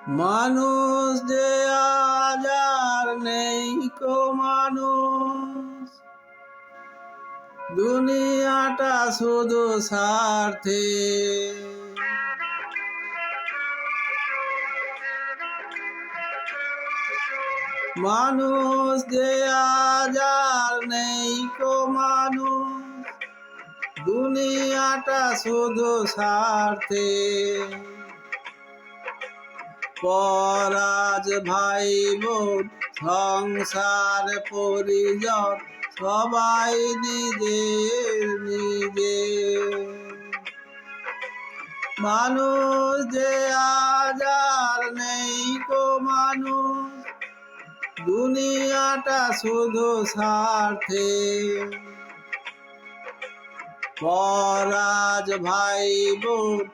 মানুষ যে আজ আর নেই কো মানুষ, দুনিয়াটা শুধু স্বার্থে। মানুষ যে আজ আর নেই কো মানুষ, দুনিয়াটা শুধু স্বার্থে। পরাজ ভাই বোন সংসার পরিজন সবাই নিজের নিজে। মানুষ যে আজ আর নেই কো মানুষ, দুনিয়াটা শুধু স্বার্থে। পরাজ ভাই বোন